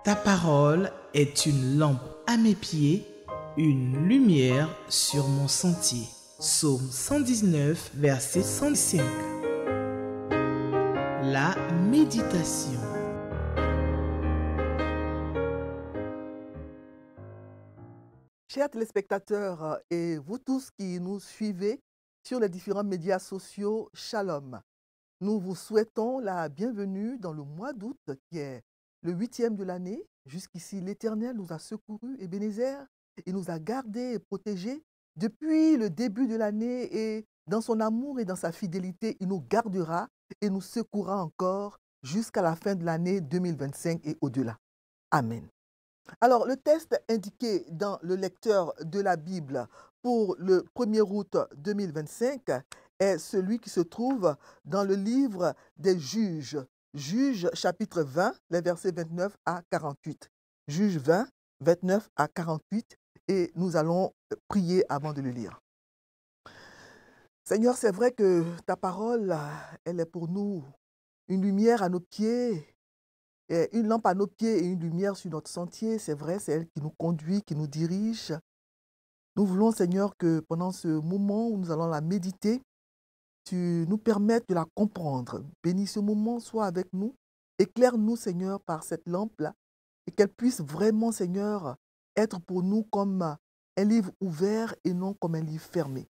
Ta parole est une lampe à mes pieds, une lumière sur mon sentier. Psaume 119, verset 105. La méditation. Chers téléspectateurs et vous tous qui nous suivez sur les différents médias sociaux, Shalom. Nous vous souhaitons la bienvenue dans le mois d'août qui est le 8e de l'année. Jusqu'ici, l'Éternel nous a secourus et Bénézer. Il nous a gardés et protégés depuis le début de l'année et dans son amour et dans sa fidélité, il nous gardera et nous secourra encore jusqu'à la fin de l'année 2025 et au-delà. Amen. Alors, le texte indiqué dans le lecteur de la Bible pour le 1er août 2025 est celui qui se trouve dans le livre des Juges. Juges chapitre 20, les versets 29 à 48. Juges 20, 29 à 48, et nous allons prier avant de le lire. Seigneur, c'est vrai que ta parole, elle est pour nous une lumière à nos pieds, une lampe à nos pieds et une lumière sur notre sentier. C'est vrai, c'est elle qui nous conduit, qui nous dirige. Nous voulons, Seigneur, que pendant ce moment où nous allons la méditer, tu nous permettes de la comprendre. Bénis ce moment, sois avec nous. Éclaire-nous, Seigneur, par cette lampe-là, et qu'elle puisse vraiment, Seigneur, être pour nous comme un livre ouvert et non comme un livre fermé.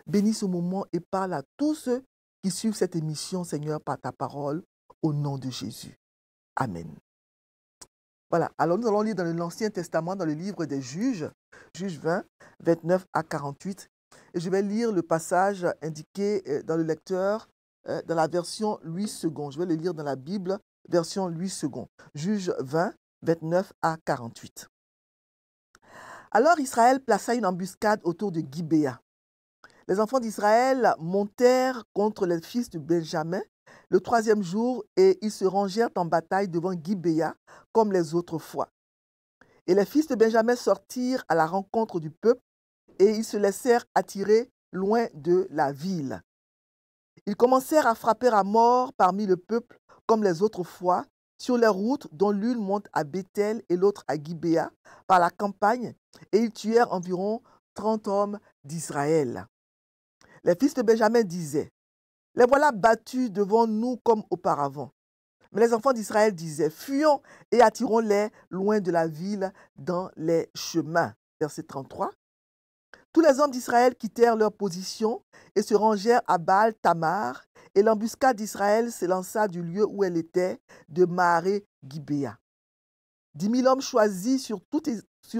Bénis ce moment et parle à tous ceux qui suivent cette émission, Seigneur, par ta parole, au nom de Jésus. Amen. Voilà, alors nous allons lire dans l'Ancien Testament, dans le livre des Juges, Juges 20, 29 à 48. Et je vais lire le passage indiqué dans le lecteur, dans la version 8 secondes. Je vais le lire dans la Bible, version 8 secondes. Juges 20, 29 à 48. Alors Israël plaça une embuscade autour de Gibéa. Les enfants d'Israël montèrent contre les fils de Benjamin le 3e jour et ils se rangèrent en bataille devant Gibéa comme les autres fois. Et les fils de Benjamin sortirent à la rencontre du peuple et ils se laissèrent attirer loin de la ville. Ils commencèrent à frapper à mort parmi le peuple comme les autres fois sur les routes dont l'une monte à Béthel et l'autre à Gibéa par la campagne et ils tuèrent environ 30 hommes d'Israël. Les fils de Benjamin disaient: les voilà battus devant nous comme auparavant. Mais les enfants d'Israël disaient: fuyons et attirons-les loin de la ville dans les chemins. Verset 33. Tous les hommes d'Israël quittèrent leur position et se rangèrent à Baal-Tamar, et l'embuscade d'Israël s'élança du lieu où elle était, de Maaré-Gibéa. 10 000 hommes choisis sur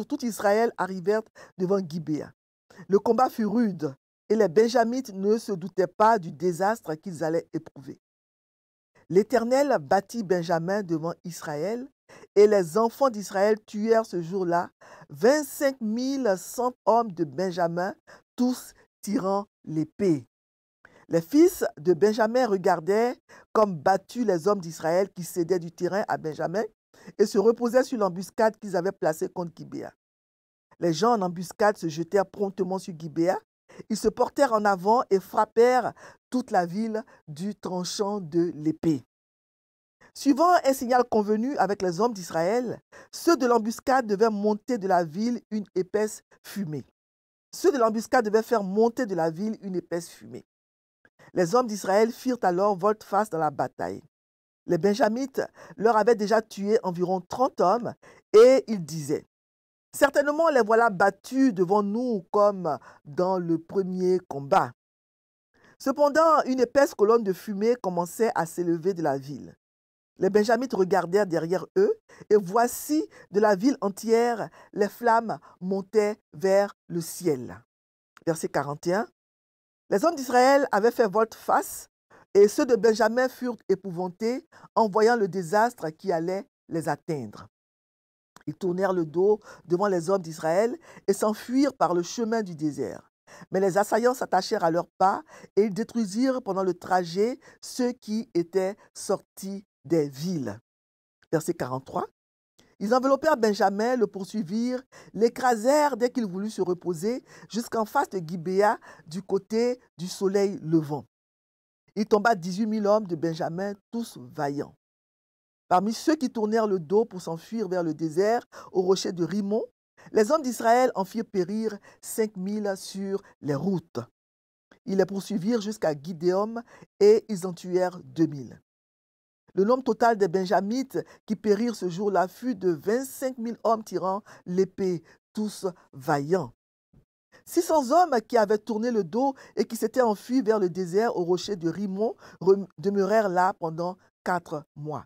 tout Israël arrivèrent devant Gibéa. Le combat fut rude, et les Benjamites ne se doutaient pas du désastre qu'ils allaient éprouver. L'Éternel battit Benjamin devant Israël, et les enfants d'Israël tuèrent ce jour-là 25 100 hommes de Benjamin, tous tirant l'épée. Les fils de Benjamin regardaient comme battus les hommes d'Israël qui cédaient du terrain à Benjamin et se reposaient sur l'embuscade qu'ils avaient placée contre Gibéa. Les gens en embuscade se jetèrent promptement sur Gibéa. Ils se portèrent en avant et frappèrent toute la ville du tranchant de l'épée. Suivant un signal convenu avec les hommes d'Israël, ceux de l'embuscade devaient monter de la ville une épaisse fumée. Ceux de l'embuscade devaient faire monter de la ville une épaisse fumée. Les hommes d'Israël firent alors volte-face dans la bataille. Les Benjamites leur avaient déjà tué environ 30 hommes et ils disaient: certainement les voilà battus devant nous comme dans le premier combat. Cependant, une épaisse colonne de fumée commençait à s'élever de la ville. Les Benjamites regardèrent derrière eux, et voici, de la ville entière, les flammes montaient vers le ciel. Verset 41. Les hommes d'Israël avaient fait volte-face, et ceux de Benjamin furent épouvantés en voyant le désastre qui allait les atteindre. Ils tournèrent le dos devant les hommes d'Israël et s'enfuirent par le chemin du désert. Mais les assaillants s'attachèrent à leurs pas et ils détruisirent pendant le trajet ceux qui étaient sortis des villes. Verset 43. Ils enveloppèrent Benjamin, le poursuivirent, l'écrasèrent dès qu'il voulut se reposer jusqu'en face de Gibéa du côté du soleil levant. Il tomba 18 000 hommes de Benjamin, tous vaillants. Parmi ceux qui tournèrent le dos pour s'enfuir vers le désert, au rocher de Rimon, les hommes d'Israël en firent périr 5000 sur les routes. Ils les poursuivirent jusqu'à Gidéom et ils en tuèrent 2000. Le nombre total des Benjamites qui périrent ce jour-là fut de 25 000 hommes tirant l'épée, tous vaillants. 600 hommes qui avaient tourné le dos et qui s'étaient enfuis vers le désert au rocher de Rimon demeurèrent là pendant 4 mois.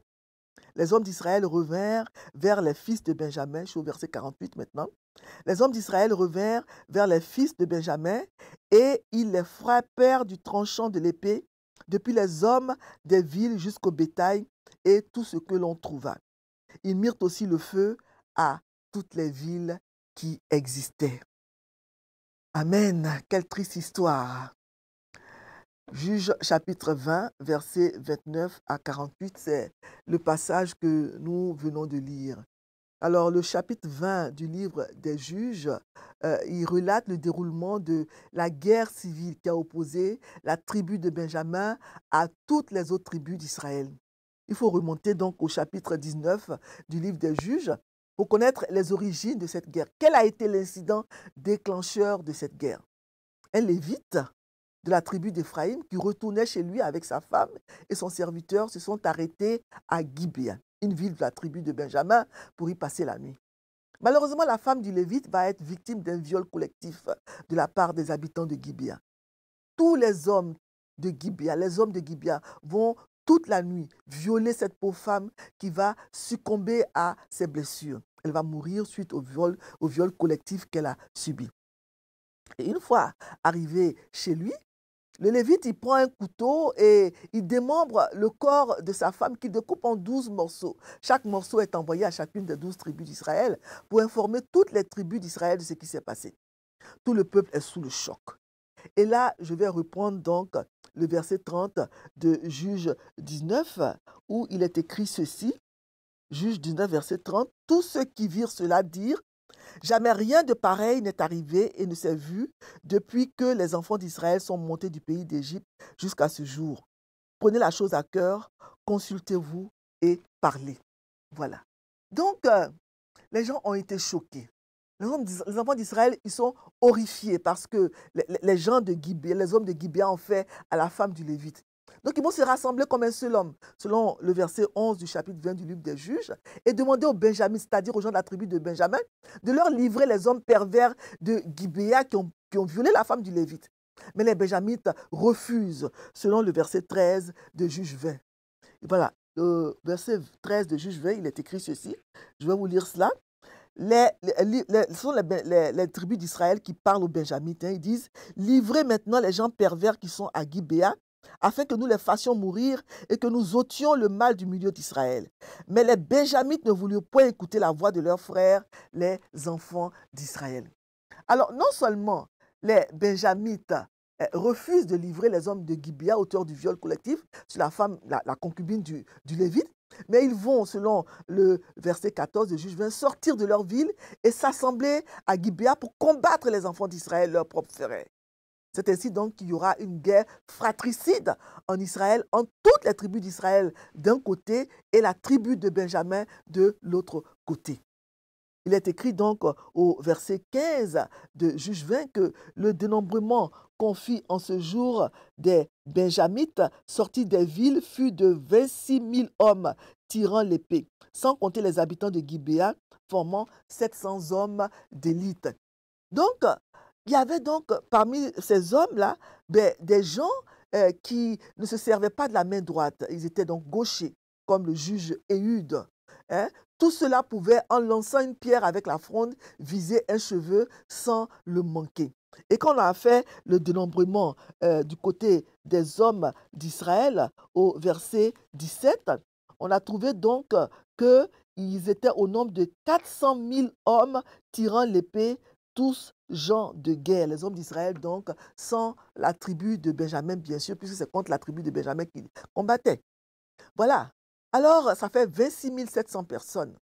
Les hommes d'Israël revinrent vers les fils de Benjamin. Je suis au verset 48 maintenant. Les hommes d'Israël revinrent vers les fils de Benjamin et ils les frappèrent du tranchant de l'épée, depuis les hommes des villes jusqu'au bétail et tout ce que l'on trouva. Ils mirent aussi le feu à toutes les villes qui existaient. Amen. Quelle triste histoire. Juge chapitre 20, versets 29 à 48, c'est le passage que nous venons de lire. Alors, le chapitre 20 du livre des Juges, il relate le déroulement de la guerre civile qui a opposé la tribu de Benjamin à toutes les autres tribus d'Israël. Il faut remonter donc au chapitre 19 du livre des Juges pour connaître les origines de cette guerre. Quel a été l'incident déclencheur de cette guerre? Un Lévite de la tribu d'Éphraïm qui retournait chez lui avec sa femme et son serviteur se sont arrêtés à Gibéa, une ville de la tribu de Benjamin, pour y passer la nuit. Malheureusement, la femme du Lévite va être victime d'un viol collectif de la part des habitants de Gibéa. Tous les hommes de Gibéa vont toute la nuit violer cette pauvre femme qui va succomber à ses blessures. Elle va mourir suite au viol collectif qu'elle a subi. Et une fois arrivé chez lui, le Lévite, il prend un couteau et il démembre le corps de sa femme qu'il découpe en 12 morceaux. Chaque morceau est envoyé à chacune des 12 tribus d'Israël pour informer toutes les tribus d'Israël de ce qui s'est passé. Tout le peuple est sous le choc. Et là, je vais reprendre donc le verset 30 de Juge 19 où il est écrit ceci. Juge 19, verset 30. Tous ceux qui virent cela dirent: jamais rien de pareil n'est arrivé et ne s'est vu depuis que les enfants d'Israël sont montés du pays d'Égypte jusqu'à ce jour. Prenez la chose à cœur, consultez-vous et parlez. Voilà. Donc, les gens ont été choqués. Les enfants d'Israël, ils sont horrifiés parce que les hommes de Gibéa ont fait à la femme du Lévite. Donc, ils vont se rassembler comme un seul homme, selon le verset 11 du chapitre 20 du livre des Juges, et demander aux Benjamites, c'est-à-dire aux gens de la tribu de Benjamin, de leur livrer les hommes pervers de Gibéa qui ont violé la femme du Lévite. Mais les Benjamites refusent, selon le verset 13 de Juges 20. Et voilà, le verset 13 de Juges 20, il est écrit ceci. Je vais vous lire cela. Ce sont les tribus d'Israël qui parlent aux Benjamites. Ils disent: livrez maintenant les gens pervers qui sont à Gibéa, afin que nous les fassions mourir et que nous ôtions le mal du milieu d'Israël. Mais les Benjamites ne voulurent point écouter la voix de leurs frères, les enfants d'Israël. Alors, non seulement les Benjamites refusent de livrer les hommes de Gibéa, auteurs du viol collectif, sur la femme, la concubine du Lévite, mais ils vont, selon le verset 14 de Juge 20, sortir de leur ville et s'assembler à Gibéa pour combattre les enfants d'Israël, leurs propres frères. C'est ainsi donc qu'il y aura une guerre fratricide en Israël, entre toutes les tribus d'Israël d'un côté et la tribu de Benjamin de l'autre côté. Il est écrit donc au verset 15 de Juge 20 que le dénombrement qu'on fit en ce jour des Benjamites sortis des villes fut de 26 000 hommes tirant l'épée, sans compter les habitants de Gibéa, formant 700 hommes d'élite. Donc, il y avait donc parmi ces hommes-là des gens qui ne se servaient pas de la main droite. Ils étaient donc gauchers, comme le juge Éhude. Tout cela pouvait, en lançant une pierre avec la fronde, viser un cheveu sans le manquer. Et quand on a fait le dénombrement du côté des hommes d'Israël, au verset 17, on a trouvé donc qu'ils étaient au nombre de 400 000 hommes tirant l'épée, tous gens de guerre. Les hommes d'Israël, donc, sans la tribu de Benjamin, bien sûr, puisque c'est contre la tribu de Benjamin qu'ils combattaient. Voilà. Alors, ça fait 26 700 personnes.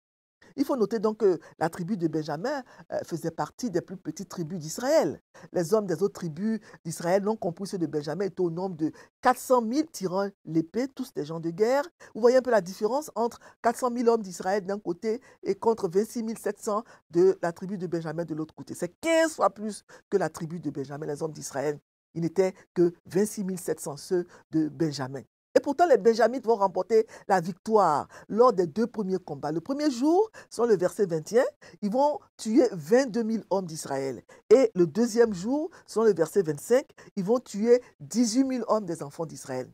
Il faut noter donc que la tribu de Benjamin faisait partie des plus petites tribus d'Israël. Les hommes des autres tribus d'Israël, non compris ceux de Benjamin, étaient au nombre de 400 000 tirant l'épée, tous des gens de guerre. Vous voyez un peu la différence entre 400 000 hommes d'Israël d'un côté et contre 26 700 de la tribu de Benjamin de l'autre côté. C'est 15 fois plus que la tribu de Benjamin, les hommes d'Israël. Il n'était que 26 700 ceux de Benjamin. Et pourtant, les Benjamites vont remporter la victoire lors des 2 premiers combats. Le premier jour, sur le verset 21, ils vont tuer 22 000 hommes d'Israël. Et le deuxième jour, sur le verset 25, ils vont tuer 18 000 hommes des enfants d'Israël.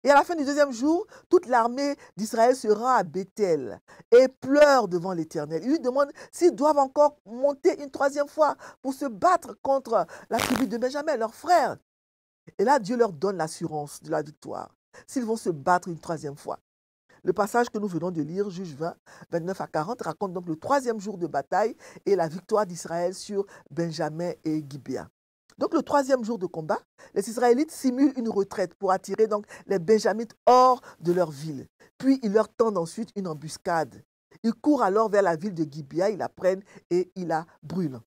Et à la fin du deuxième jour, toute l'armée d'Israël se rend à Bethel et pleure devant l'Éternel. Ils lui demandent s'ils doivent encore monter une troisième fois pour se battre contre la tribu de Benjamin, leurs frères. Et là, Dieu leur donne l'assurance de la victoire s'ils vont se battre une troisième fois. Le passage que nous venons de lire, Juges 20, 29 à 40, raconte donc le troisième jour de bataille et la victoire d'Israël sur Benjamin et Gibéa. Donc le troisième jour de combat, les Israélites simulent une retraite pour attirer donc les Benjamites hors de leur ville. Puis ils leur tendent ensuite une embuscade. Ils courent alors vers la ville de Gibéa, ils la prennent et ils la brûlent.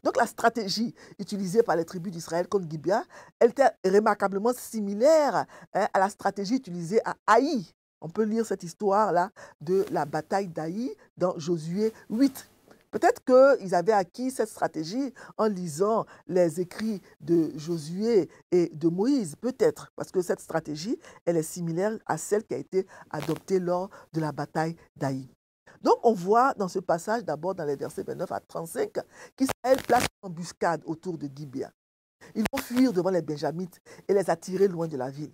Donc la stratégie utilisée par les tribus d'Israël contre Gibéa, elle était remarquablement similaire à la stratégie utilisée à Haï. On peut lire cette histoire-là de la bataille d'Haï dans Josué 8. Peut-être qu'ils avaient acquis cette stratégie en lisant les écrits de Josué et de Moïse, peut-être, parce que cette stratégie, elle est similaire à celle qui a été adoptée lors de la bataille d'Haï. Donc, on voit dans ce passage, d'abord dans les versets 29 à 35, qu'Israël place une embuscade autour de Gibéa. Ils vont fuir devant les Benjamites et les attirer loin de la ville.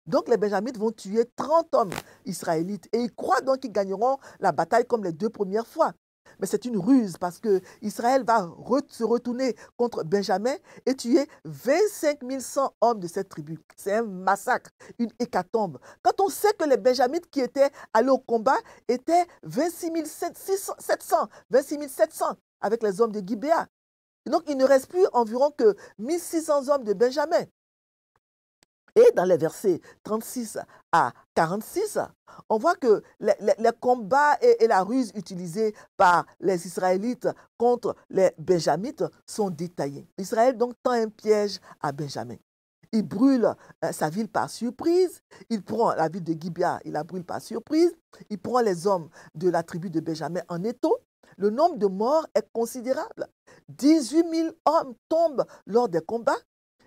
Donc, les Benjamites vont tuer 30 hommes israélites et ils croient donc qu'ils gagneront la bataille comme les 2 premières fois. Mais c'est une ruse parce que Israël va se retourner contre Benjamin et tuer 25 100 hommes de cette tribu. C'est un massacre, une hécatombe. Quand on sait que les Benjamites qui étaient allés au combat étaient 26 700 avec les hommes de Gibéa. Donc il ne reste plus environ que 1600 hommes de Benjamin. Et dans les versets 36 à 46, on voit que les combats et la ruse utilisés par les Israélites contre les Benjamites sont détaillés. Israël donc tend un piège à Benjamin. Il brûle sa ville par surprise. Il prend la ville de Gibéa, il la brûle par surprise. Il prend les hommes de la tribu de Benjamin en étau. Le nombre de morts est considérable. 18 000 hommes tombent lors des combats.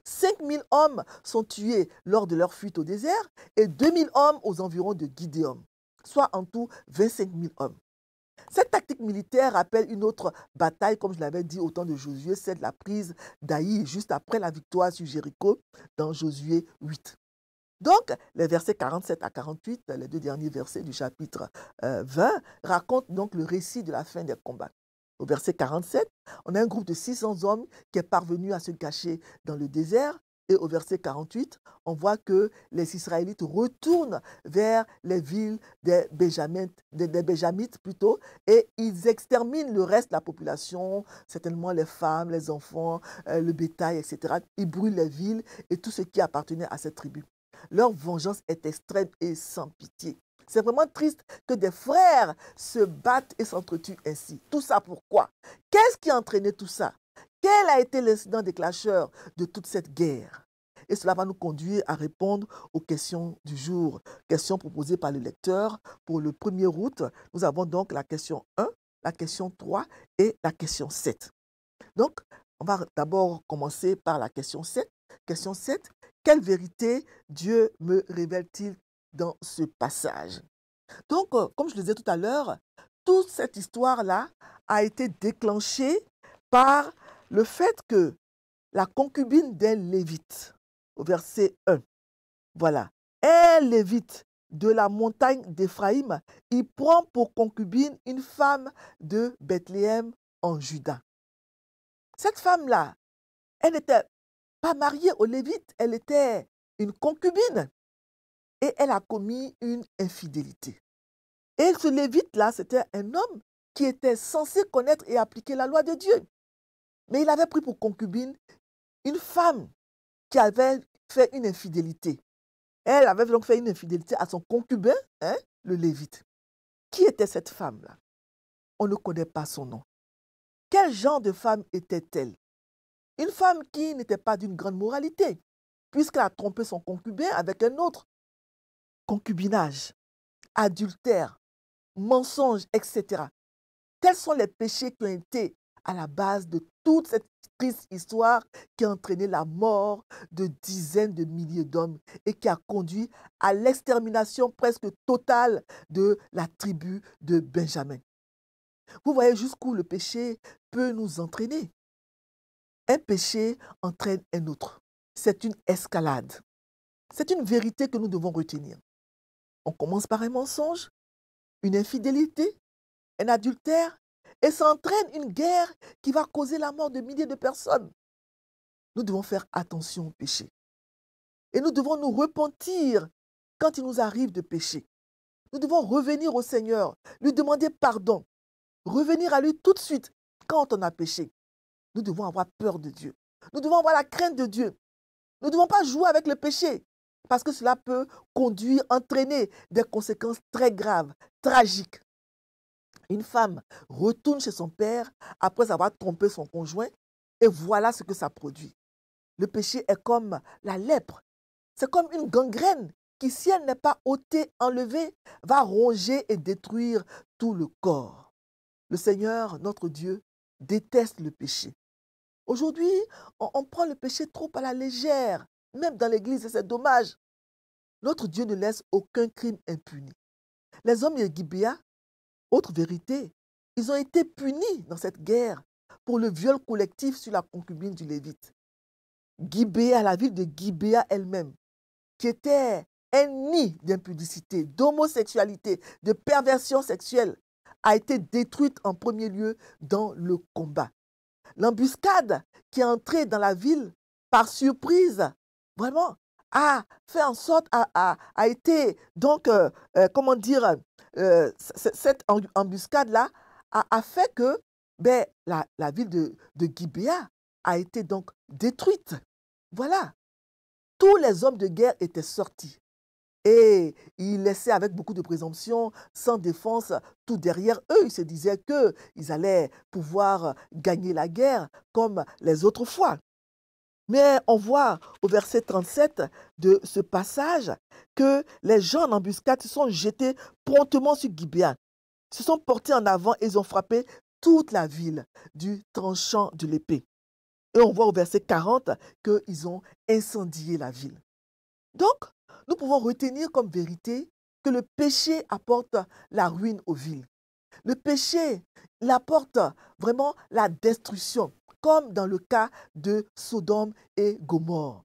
5 000 hommes sont tués lors de leur fuite au désert et 2 000 hommes aux environs de Gidéon, soit en tout 25 000 hommes. Cette tactique militaire rappelle une autre bataille, comme je l'avais dit au temps de Josué, celle de la prise d'Haï, juste après la victoire sur Jéricho dans Josué 8. Donc, les versets 47 à 48, les 2 derniers versets du chapitre 20, racontent donc le récit de la fin des combats. Au verset 47, on a un groupe de 600 hommes qui est parvenu à se cacher dans le désert. Et au verset 48, on voit que les Israélites retournent vers les villes des Benjamites plutôt, et ils exterminent le reste de la population, certainement les femmes, les enfants, le bétail, etc. Ils brûlent les villes et tout ce qui appartenait à cette tribu. Leur vengeance est extrême et sans pitié. C'est vraiment triste que des frères se battent et s'entretuent ainsi. Tout ça pourquoi? Qu'est-ce qui a entraîné tout ça? Quel a été l'incident déclencheur de toute cette guerre? Et cela va nous conduire à répondre aux questions du jour. Questions proposées par le lecteur. Pour le 1er août, nous avons donc la question 1, la question 3 et la question 7. Donc, on va d'abord commencer par la question 7. Question 7. Quelle vérité Dieu me révèle-t-il dans ce passage? Donc, comme je le disais tout à l'heure, toute cette histoire-là a été déclenchée par le fait que la concubine d'un Lévite, au verset 1, voilà, un Lévite de la montagne d'Éphraïm, il prend pour concubine une femme de Bethléem en Juda. Cette femme-là, elle n'était pas mariée au Lévite, elle était une concubine. Et elle a commis une infidélité. Et ce Lévite-là, c'était un homme qui était censé connaître et appliquer la loi de Dieu. Mais il avait pris pour concubine une femme qui avait fait une infidélité. Elle avait donc fait une infidélité à son concubin, le Lévite. Qui était cette femme-là? on ne connaît pas son nom. Quel genre de femme était-elle? Une femme qui n'était pas d'une grande moralité, puisqu'elle a trompé son concubin avec un autre. Concubinage, adultère, mensonge, etc. Tels sont les péchés qui ont été à la base de toute cette triste histoire qui a entraîné la mort de dizaines de milliers d'hommes et qui a conduit à l'extermination presque totale de la tribu de Benjamin. Vous voyez jusqu'où le péché peut nous entraîner. Un péché entraîne un autre. C'est une escalade. C'est une vérité que nous devons retenir. On commence par un mensonge, une infidélité, un adultère, et ça entraîne une guerre qui va causer la mort de milliers de personnes. Nous devons faire attention au péché. Et nous devons nous repentir quand il nous arrive de pécher. Nous devons revenir au Seigneur, lui demander pardon, revenir à lui tout de suite quand on a péché. Nous devons avoir peur de Dieu. Nous devons avoir la crainte de Dieu. Nous ne devons pas jouer avec le péché parce que cela peut conduire, entraîner des conséquences très graves, tragiques. Une femme retourne chez son père après avoir trompé son conjoint et voilà ce que ça produit. Le péché est comme la lèpre. C'est comme une gangrène qui, si elle n'est pas ôtée, enlevée, va ronger et détruire tout le corps. Le Seigneur, notre Dieu, déteste le péché. Aujourd'hui, on prend le péché trop à la légère, même dans l'église, et c'est dommage. Notre Dieu ne laisse aucun crime impuni. Les hommes de Gibéa, autre vérité, ils ont été punis dans cette guerre pour le viol collectif sur la concubine du Lévite. Gibéa, la ville de Gibéa elle-même, qui était un nid d'impudicité, d'homosexualité, de perversion sexuelle, a été détruite en premier lieu dans le combat. L'embuscade qui est entrée dans la ville par surprise, vraiment, a fait en sorte, a été donc, comment dire, cette embuscade-là a fait que la ville de Gibéa a été donc détruite. Voilà. Tous les hommes de guerre étaient sortis. Et ils laissaient avec beaucoup de présomption, sans défense, tout derrière eux. Ils se disaient qu'ils allaient pouvoir gagner la guerre comme les autres fois. Mais on voit au verset 37 de ce passage que les gens en embuscade se sont jetés promptement sur Gibéa, se sont portés en avant et ils ont frappé toute la ville du tranchant de l'épée. Et on voit au verset 40 qu'ils ont incendié la ville. Donc, nous pouvons retenir comme vérité que le péché apporte la ruine aux villes. Le péché, il apporte vraiment la destruction, comme dans le cas de Sodome et Gomorrhe.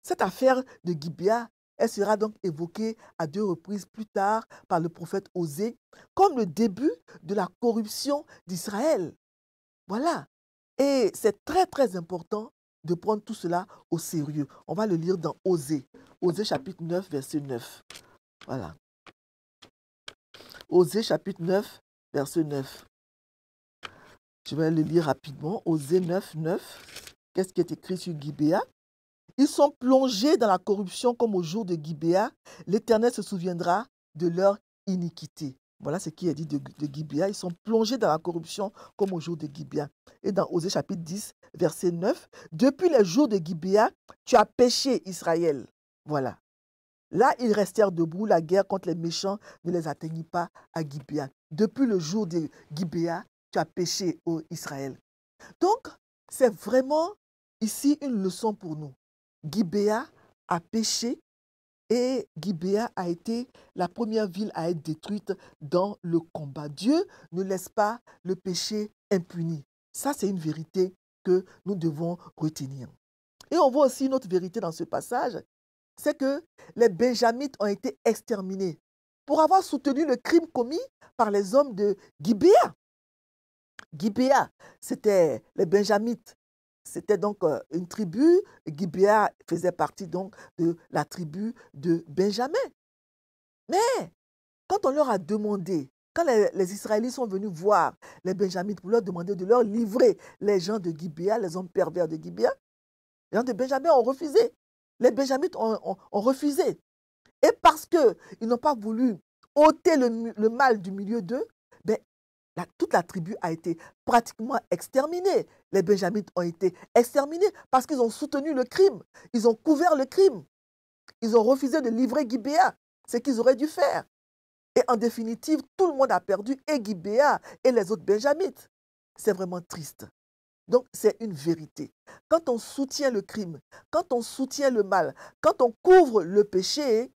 Cette affaire de Gibéa, elle sera donc évoquée à 2 reprises plus tard par le prophète Osée, comme le début de la corruption d'Israël. Voilà. Et c'est très très important de prendre tout cela au sérieux. On va le lire dans Osée. Osée chapitre 9, verset 9. Voilà. Osée chapitre 9, verset 9. Je vais le lire rapidement. Osée 9, 9. Qu'est-ce qui est écrit sur Gibéa? Ils sont plongés dans la corruption comme au jour de Gibéa. L'Éternel se souviendra de leur iniquité. Voilà ce qui est dit de Gibéa. Ils sont plongés dans la corruption comme au jour de Gibéa. Et dans Osée chapitre 10, verset 9. Depuis les jours de Gibéa, tu as péché, Israël. Voilà. Là, ils restèrent debout. La guerre contre les méchants ne les atteignit pas à Gibéa. Depuis le jour de Gibéa, tu as péché, ô Israël. Donc, c'est vraiment ici une leçon pour nous. Gibéa a péché et Gibéa a été la première ville à être détruite dans le combat. Dieu ne laisse pas le péché impuni. Ça, c'est une vérité que nous devons retenir. Et on voit aussi une autre vérité dans ce passage, c'est que les Benjamites ont été exterminés pour avoir soutenu le crime commis par les hommes de Gibéa. Gibéa, c'était les Benjamites. C'était donc une tribu. Gibéa faisait partie donc de la tribu de Benjamin. Mais quand on leur a demandé, quand les Israélites sont venus voir les Benjamites pour leur demander de leur livrer les gens de Gibéa, les hommes pervers de Gibéa, les gens de Benjamin ont refusé. Les Benjamites ont refusé. Et parce qu'ils n'ont pas voulu ôter le mal du milieu d'eux, ben, toute la tribu a été pratiquement exterminée. Les Benjamites ont été exterminés parce qu'ils ont soutenu le crime. Ils ont couvert le crime. Ils ont refusé de livrer Gibéa, ce qu'ils auraient dû faire. Et en définitive, tout le monde a perdu, et Gibéa et les autres Benjamites. C'est vraiment triste. Donc, c'est une vérité. Quand on soutient le crime, quand on soutient le mal, quand on couvre le péché,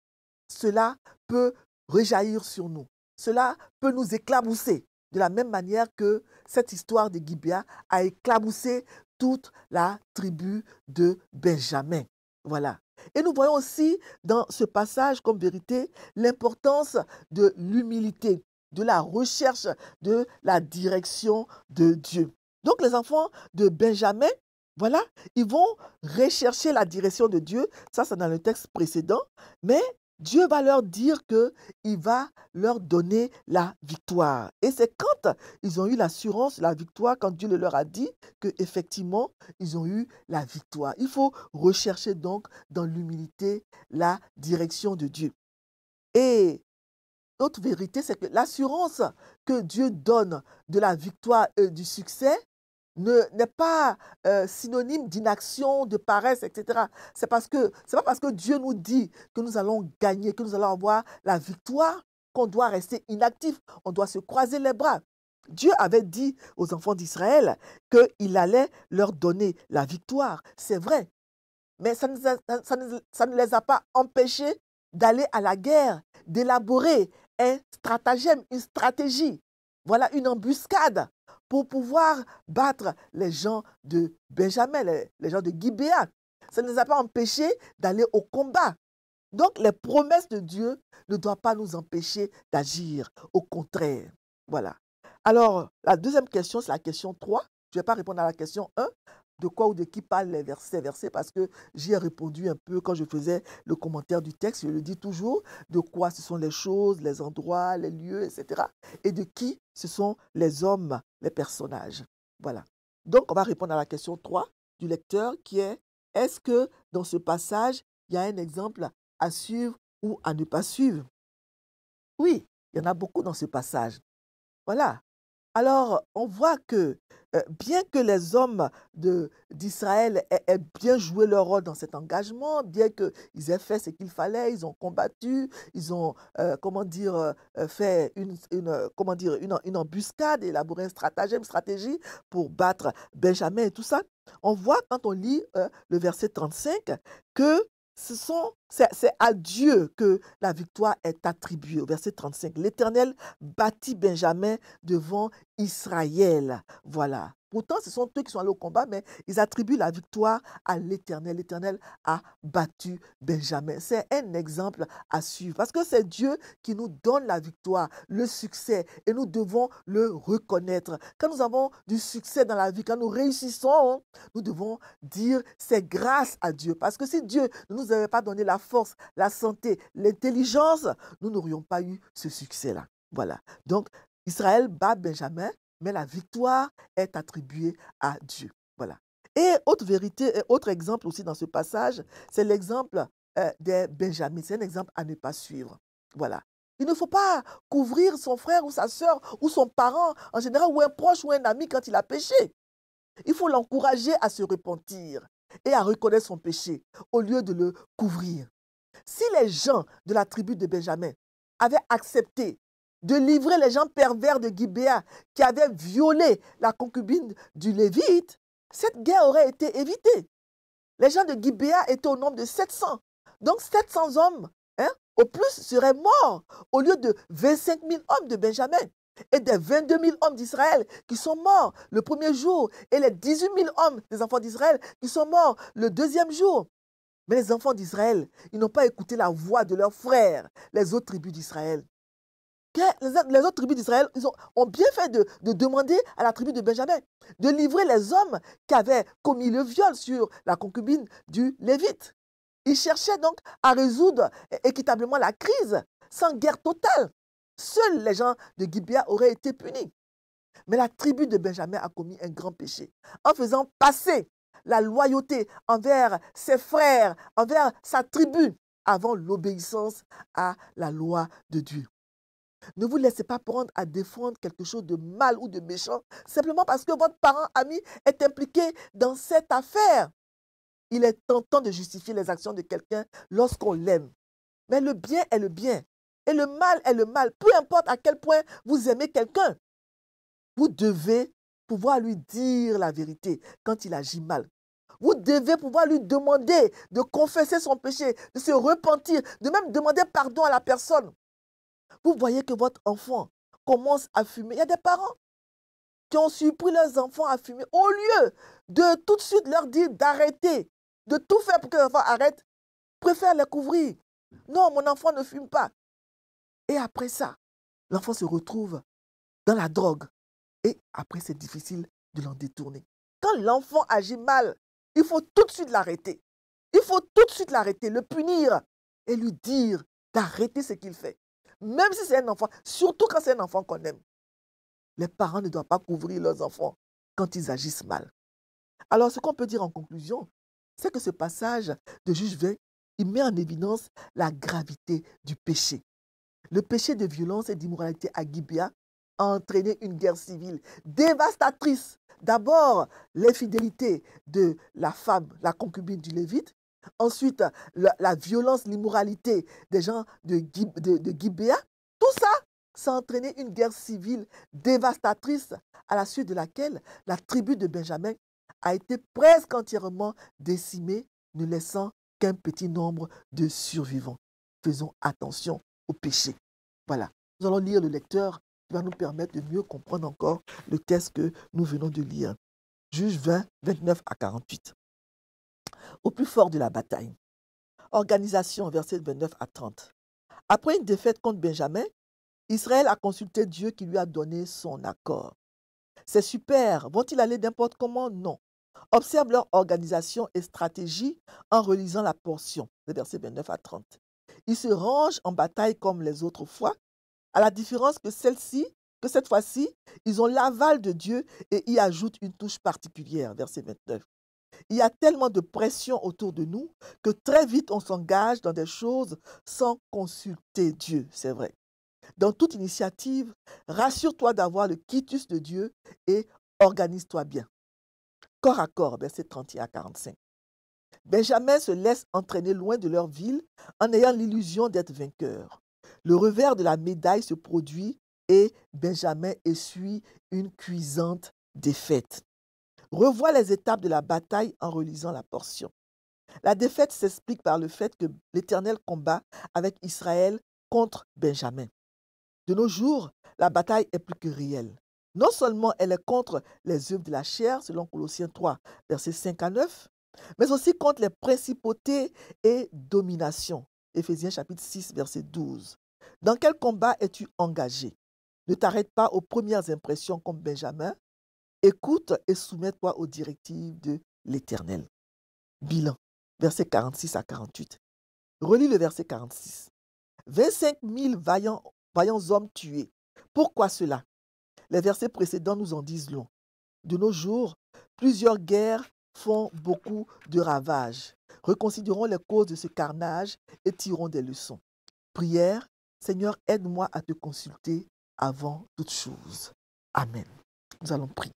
cela peut rejaillir sur nous. Cela peut nous éclabousser. De la même manière que cette histoire de Gibéa a éclaboussé toute la tribu de Benjamin. Voilà. Et nous voyons aussi dans ce passage comme vérité l'importance de l'humilité, de la recherche de la direction de Dieu. Donc les enfants de Benjamin, voilà, ils vont rechercher la direction de Dieu. Ça, c'est dans le texte précédent. Mais Dieu va leur dire qu'il va leur donner la victoire. Et c'est quand ils ont eu l'assurance, la victoire, quand Dieu leur a dit qu'effectivement, ils ont eu la victoire. Il faut rechercher donc dans l'humilité la direction de Dieu. Et l'autre vérité, c'est que l'assurance que Dieu donne de la victoire et du succès n'est pas synonyme d'inaction, de paresse, etc. C'est pas parce que Dieu nous dit que nous allons gagner, que nous allons avoir la victoire, qu'on doit rester inactif. On doit se croiser les bras. Dieu avait dit aux enfants d'Israël qu'il allait leur donner la victoire. C'est vrai. Mais ça ne les a pas empêchés d'aller à la guerre, d'élaborer un stratagème, une stratégie. Voilà, une embuscade pour pouvoir battre les gens de Benjamin, les gens de Gibéa. Ça ne les a pas empêchés d'aller au combat. Donc, les promesses de Dieu ne doivent pas nous empêcher d'agir. Au contraire. Voilà. Alors, la deuxième question, c'est la question 3. Je ne vais pas répondre à la question 1. De quoi ou de qui parlent les versets, parce que j'y ai répondu un peu quand je faisais le commentaire du texte. Je le dis toujours, de quoi ce sont les choses, les endroits, les lieux, etc. Et de qui ce sont les hommes, les personnages. Voilà. Donc, on va répondre à la question 3 du lecteur qui est, est-ce que dans ce passage, il y a un exemple à suivre ou à ne pas suivre? Oui, il y en a beaucoup dans ce passage. Voilà. Alors, on voit que bien que les hommes d'Israël aient bien joué leur rôle dans cet engagement, bien qu'ils aient fait ce qu'il fallait, ils ont combattu, ils ont, fait une embuscade, élaboré une stratégie pour battre Benjamin et tout ça. On voit quand on lit le verset 35 que c'est à Dieu que la victoire est attribuée. Au verset 35, l'Éternel bâtit Benjamin devant Israël. Voilà. Pourtant, ce sont eux qui sont allés au combat, mais ils attribuent la victoire à l'Éternel. L'Éternel a battu Benjamin. C'est un exemple à suivre parce que c'est Dieu qui nous donne la victoire, le succès, et nous devons le reconnaître. Quand nous avons du succès dans la vie, quand nous réussissons, nous devons dire c'est grâce à Dieu. Parce que si Dieu ne nous avait pas donné la force, la santé, l'intelligence, nous n'aurions pas eu ce succès-là. Voilà. Donc, Israël bat Benjamin, mais la victoire est attribuée à Dieu. Voilà. Et autre vérité, autre exemple aussi dans ce passage, c'est l'exemple des Benjamins. C'est un exemple à ne pas suivre. Voilà. Il ne faut pas couvrir son frère ou sa sœur ou son parent en général ou un proche ou un ami quand il a péché. Il faut l'encourager à se repentir et à reconnaître son péché au lieu de le couvrir. Si les gens de la tribu de Benjamin avaient accepté de livrer les gens pervers de Gibéa qui avaient violé la concubine du Lévite, cette guerre aurait été évitée. Les gens de Gibéa étaient au nombre de 700. Donc 700 hommes, au plus, seraient morts au lieu de 25 000 hommes de Benjamin et des 22 000 hommes d'Israël qui sont morts le premier jour et les 18 000 hommes des enfants d'Israël qui sont morts le deuxième jour. Mais les enfants d'Israël, ils n'ont pas écouté la voix de leurs frères, les autres tribus d'Israël. Les autres tribus d'Israël ont bien fait de demander à la tribu de Benjamin de livrer les hommes qui avaient commis le viol sur la concubine du Lévite. Ils cherchaient donc à résoudre équitablement la crise sans guerre totale. Seuls les gens de Gibéa auraient été punis. Mais la tribu de Benjamin a commis un grand péché en faisant passer la loyauté envers ses frères, envers sa tribu, avant l'obéissance à la loi de Dieu. Ne vous laissez pas prendre à défendre quelque chose de mal ou de méchant, simplement parce que votre parent ami est impliqué dans cette affaire. Il est tentant de justifier les actions de quelqu'un lorsqu'on l'aime. Mais le bien est le bien. Et le mal est le mal. Peu importe à quel point vous aimez quelqu'un, vous devez pouvoir lui dire la vérité quand il agit mal. Vous devez pouvoir lui demander de confesser son péché, de se repentir, de même demander pardon à la personne. Vous voyez que votre enfant commence à fumer. Il y a des parents qui ont surpris leurs enfants à fumer. Au lieu de tout de suite leur dire d'arrêter, de tout faire pour que les enfants arrêtent, préfèrent les couvrir. Non, mon enfant ne fume pas. Et après ça, l'enfant se retrouve dans la drogue. Et après, c'est difficile de l'en détourner. Quand l'enfant agit mal, il faut tout de suite l'arrêter. Il faut tout de suite l'arrêter, le punir et lui dire d'arrêter ce qu'il fait. Même si c'est un enfant, surtout quand c'est un enfant qu'on aime. Les parents ne doivent pas couvrir leurs enfants quand ils agissent mal. Alors, ce qu'on peut dire en conclusion, c'est que ce passage de Juge 20, il met en évidence la gravité du péché. Le péché de violence et d'immoralité à Gibéa a entraîné une guerre civile dévastatrice. D'abord, l'infidélité de la femme, la concubine du Lévite. Ensuite, la violence, l'immoralité des gens de Gibéa. Tout ça, ça a entraîné une guerre civile dévastatrice à la suite de laquelle la tribu de Benjamin a été presque entièrement décimée, ne laissant qu'un petit nombre de survivants. Faisons attention au péché. Voilà. Nous allons lire le lecteur qui va nous permettre de mieux comprendre encore le texte que nous venons de lire. Juge 20, 29 à 48. Au plus fort de la bataille. Organisation, versets 29 à 30. Après une défaite contre Benjamin, Israël a consulté Dieu qui lui a donné son accord. C'est super. Vont-ils aller n'importe comment? Non. Observe leur organisation et stratégie en relisant la portion, les versets 29 à 30. Ils se rangent en bataille comme les autres fois, à la différence que cette fois-ci, ils ont l'aval de Dieu et y ajoutent une touche particulière, verset 29. Il y a tellement de pression autour de nous que très vite on s'engage dans des choses sans consulter Dieu, c'est vrai. Dans toute initiative, rassure-toi d'avoir le quitus de Dieu et organise-toi bien. Corps à corps, verset 31 à 45. Benjamin se laisse entraîner loin de leur ville en ayant l'illusion d'être vainqueur. Le revers de la médaille se produit et Benjamin essuie une cuisante défaite. Revois les étapes de la bataille en relisant la portion. La défaite s'explique par le fait que l'Éternel combat avec Israël contre Benjamin. De nos jours, la bataille est plus que réelle. Non seulement elle est contre les œuvres de la chair, selon Colossiens 3, versets 5 à 9, mais aussi contre les principautés et dominations. Éphésiens chapitre 6, verset 12. Dans quel combat es-tu engagé? Ne t'arrête pas aux premières impressions comme Benjamin. Écoute et soumets-toi aux directives de l'Éternel. Bilan, versets 46 à 48. Relis le verset 46. 25 000 vaillants hommes tués. Pourquoi cela? Les versets précédents nous en disent long. De nos jours, plusieurs guerres font beaucoup de ravages. Reconsidérons les causes de ce carnage et tirons des leçons. Prière, Seigneur, aide-moi à te consulter avant toute chose. Amen. Nous allons prier.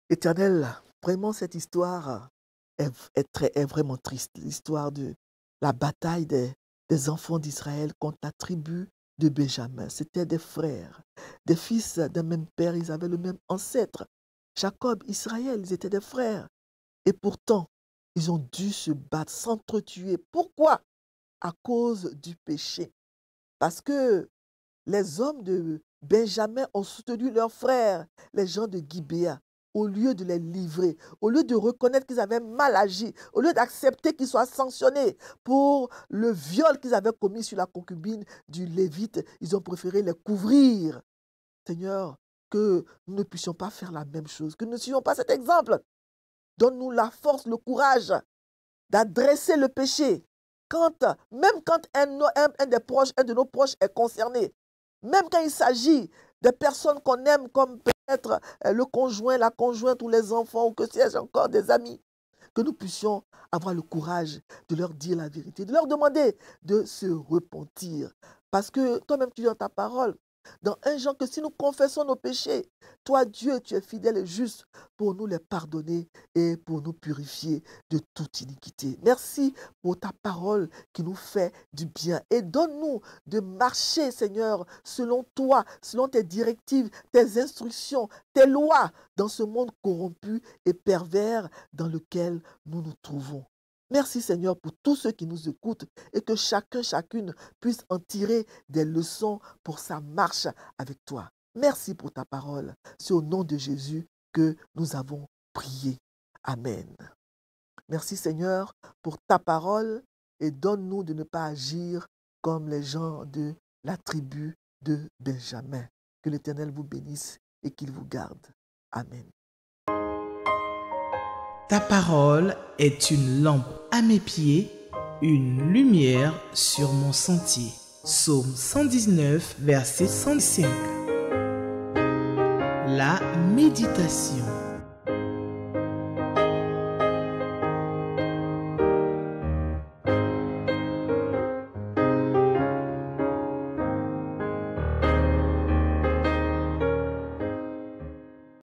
Éternel, vraiment cette histoire est vraiment triste. L'histoire de la bataille des enfants d'Israël contre la tribu de Benjamin. C'était des frères, des fils d'un même père, ils avaient le même ancêtre. Jacob, Israël, ils étaient des frères. Et pourtant, ils ont dû se battre, s'entretuer. Pourquoi? À cause du péché. Parce que les hommes de Benjamin ont soutenu leurs frères, les gens de Gibéa, au lieu de les livrer, au lieu de reconnaître qu'ils avaient mal agi, au lieu d'accepter qu'ils soient sanctionnés pour le viol qu'ils avaient commis sur la concubine du Lévite, ils ont préféré les couvrir. Seigneur, que nous ne puissions pas faire la même chose, que nous ne suivions pas cet exemple. Donne-nous la force, le courage d'adresser le péché. Même quand un de nos proches est concerné, même quand il s'agit de personnes qu'on aime, comme peut-être le conjoint, la conjointe ou les enfants, ou que sais-je encore, des amis, que nous puissions avoir le courage de leur dire la vérité, de leur demander de se repentir. Parce que toi-même, tu dis dans ta parole, dans 1 Jean, que si nous confessons nos péchés, toi, Dieu, tu es fidèle et juste pour nous les pardonner et pour nous purifier de toute iniquité. Merci pour ta parole qui nous fait du bien. Et donne-nous de marcher, Seigneur, selon toi, selon tes directives, tes instructions, tes lois, dans ce monde corrompu et pervers dans lequel nous nous trouvons. Merci Seigneur pour tous ceux qui nous écoutent et que chacun, chacune puisse en tirer des leçons pour sa marche avec toi. Merci pour ta parole. C'est au nom de Jésus que nous avons prié. Amen. Merci Seigneur pour ta parole et donne-nous de ne pas agir comme les gens de la tribu de Benjamin. Que l'Éternel vous bénisse et qu'il vous garde. Amen. Ta parole est une lampe à mes pieds, une lumière sur mon sentier. Psaume 119, verset 105. La méditation.